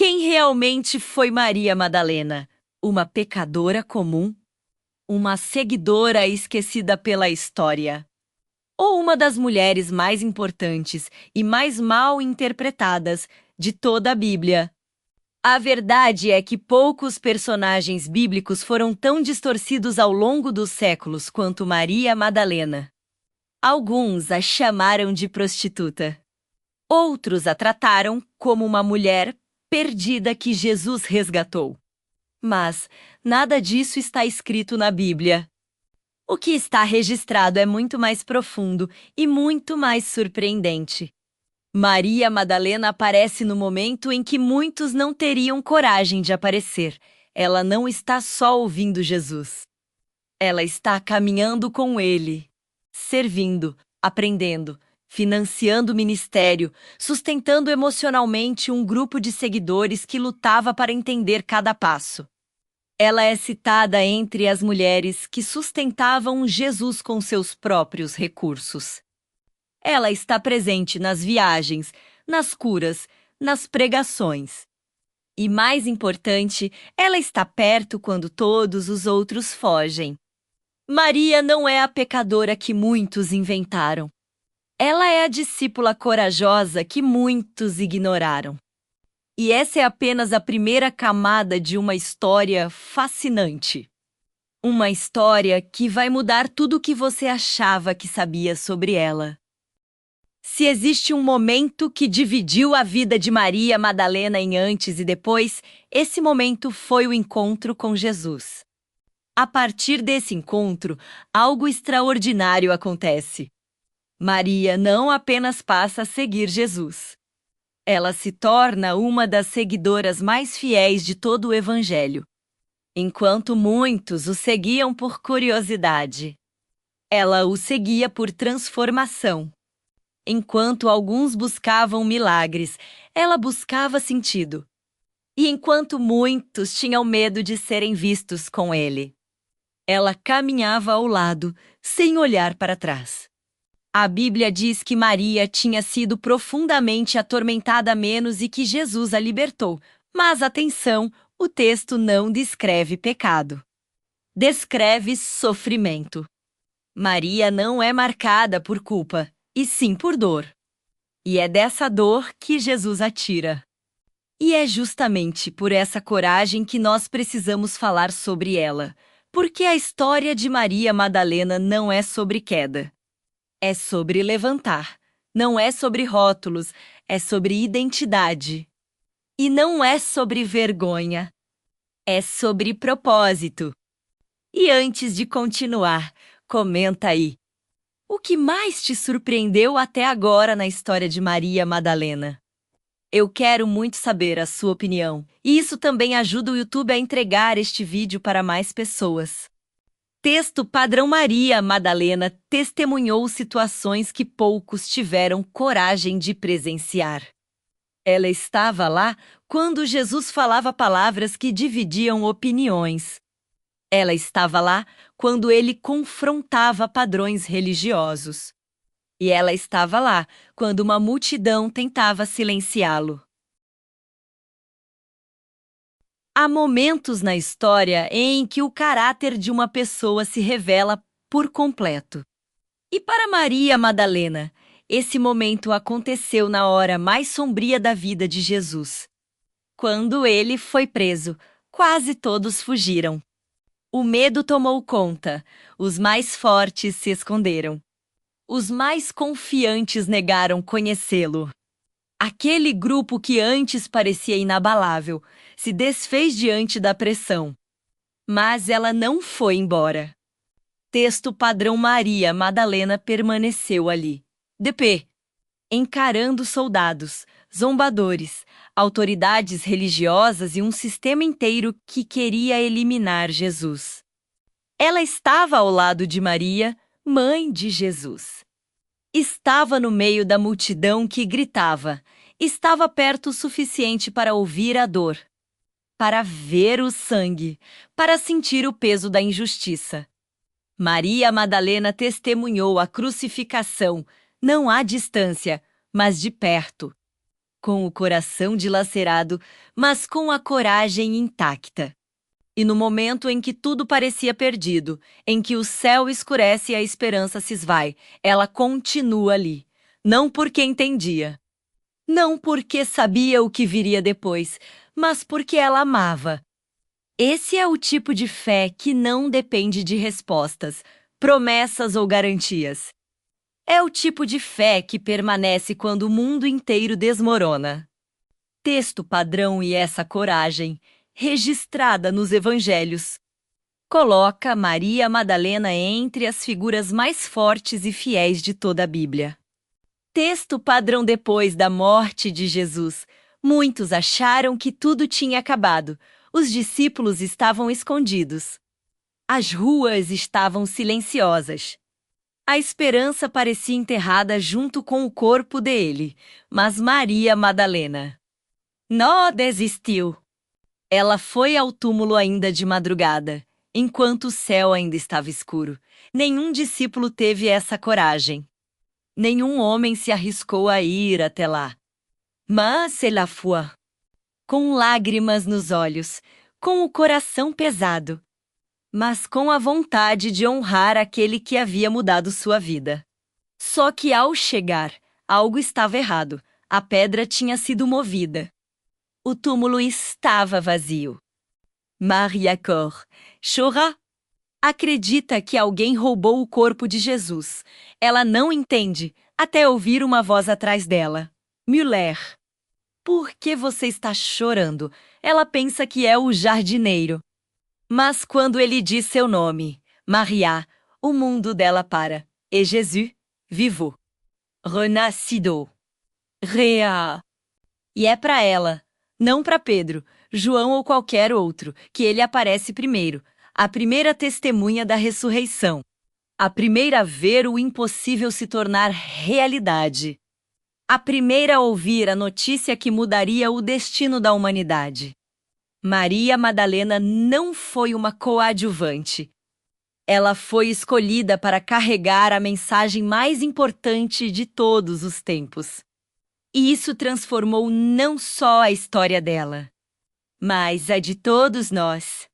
Quem realmente foi Maria Madalena? Uma pecadora comum? Uma seguidora esquecida pela história? Ou uma das mulheres mais importantes e mais mal interpretadas de toda a Bíblia? A verdade é que poucos personagens bíblicos foram tão distorcidos ao longo dos séculos quanto Maria Madalena. Alguns a chamaram de prostituta. Outros a trataram como uma mulher perdida que Jesus resgatou. Mas nada disso está escrito na Bíblia. O que está registrado é muito mais profundo e muito mais surpreendente. Maria Madalena aparece no momento em que muitos não teriam coragem de aparecer. Ela não está só ouvindo Jesus. Ela está caminhando com ele, servindo, aprendendo, financiando o ministério, sustentando emocionalmente um grupo de seguidores que lutava para entender cada passo. Ela é citada entre as mulheres que sustentavam Jesus com seus próprios recursos. Ela está presente nas viagens, nas curas, nas pregações. E mais importante, ela está perto quando todos os outros fogem. Maria não é a pecadora que muitos inventaram. Ela é a discípula corajosa que muitos ignoraram. E essa é apenas a primeira camada de uma história fascinante. Uma história que vai mudar tudo o que você achava que sabia sobre ela. Se existe um momento que dividiu a vida de Maria Madalena em antes e depois, esse momento foi o encontro com Jesus. A partir desse encontro, algo extraordinário acontece. Maria não apenas passa a seguir Jesus. Ela se torna uma das seguidoras mais fiéis de todo o Evangelho. Enquanto muitos o seguiam por curiosidade, ela o seguia por transformação. Enquanto alguns buscavam milagres, ela buscava sentido. E enquanto muitos tinham medo de serem vistos com ele, ela caminhava ao lado, sem olhar para trás. A Bíblia diz que Maria tinha sido profundamente atormentada menos e que Jesus a libertou. Mas atenção, o texto não descreve pecado. Descreve sofrimento. Maria não é marcada por culpa, e sim por dor. E é dessa dor que Jesus a tira. E é justamente por essa coragem que nós precisamos falar sobre ela, porque a história de Maria Madalena não é sobre queda. É sobre levantar. Não é sobre rótulos, é sobre identidade. E não é sobre vergonha. É sobre propósito. E antes de continuar, comenta aí. O que mais te surpreendeu até agora na história de Maria Madalena? Eu quero muito saber a sua opinião. E isso também ajuda o YouTube a entregar este vídeo para mais pessoas. Texto padrão: Maria Madalena testemunhou situações que poucos tiveram coragem de presenciar. Ela estava lá quando Jesus falava palavras que dividiam opiniões. Ela estava lá quando ele confrontava padrões religiosos. E ela estava lá quando uma multidão tentava silenciá-lo. Há momentos na história em que o caráter de uma pessoa se revela por completo. E para Maria Madalena, esse momento aconteceu na hora mais sombria da vida de Jesus. Quando ele foi preso, quase todos fugiram. O medo tomou conta, os mais fortes se esconderam. Os mais confiantes negaram conhecê-lo. Aquele grupo que antes parecia inabalável se desfez diante da pressão. Mas ela não foi embora. Texto padrão: Maria Madalena permaneceu ali, de pé, encarando soldados, zombadores, autoridades religiosas e um sistema inteiro que queria eliminar Jesus. Ela estava ao lado de Maria, mãe de Jesus. Estava no meio da multidão que gritava. Estava perto o suficiente para ouvir a dor, para ver o sangue, para sentir o peso da injustiça. Maria Madalena testemunhou a crucificação, não à distância, mas de perto. com o coração dilacerado, mas com a coragem intacta. E no momento em que tudo parecia perdido, em que o céu escurece e a esperança se esvai, ela continua ali. Não porque entendia, não porque sabia o que viria depois, mas porque ela amava. Esse é o tipo de fé que não depende de respostas, promessas ou garantias. É o tipo de fé que permanece quando o mundo inteiro desmorona. Texto padrão e essa coragem, registrada nos evangelhos, coloca Maria Madalena entre as figuras mais fortes e fiéis de toda a Bíblia. Texto padrão depois da morte de Jesus. Muitos acharam que tudo tinha acabado. Os discípulos estavam escondidos. As ruas estavam silenciosas. A esperança parecia enterrada junto com o corpo dele, mas Maria Madalena não desistiu. Ela foi ao túmulo ainda de madrugada, enquanto o céu ainda estava escuro. Nenhum discípulo teve essa coragem. Nenhum homem se arriscou a ir até lá. Mas ela foi, com lágrimas nos olhos, com o coração pesado, mas com a vontade de honrar aquele que havia mudado sua vida. Só que ao chegar, algo estava errado. A pedra tinha sido movida. O túmulo estava vazio. Maria Cor chora. Acredita que alguém roubou o corpo de Jesus. Ela não entende, até ouvir uma voz atrás dela. Müller. Por que você está chorando? Ela pensa que é o jardineiro. Mas quando ele diz seu nome, Maria, o mundo dela para. E Jesus, vivo. Renascido. Rea. E é para ela, não para Pedro, João ou qualquer outro, que ele aparece primeiro. A primeira testemunha da ressurreição. A primeira a ver o impossível se tornar realidade. A primeira a ouvir a notícia que mudaria o destino da humanidade. Maria Madalena não foi uma coadjuvante. Ela foi escolhida para carregar a mensagem mais importante de todos os tempos. E isso transformou não só a história dela, mas a de todos nós.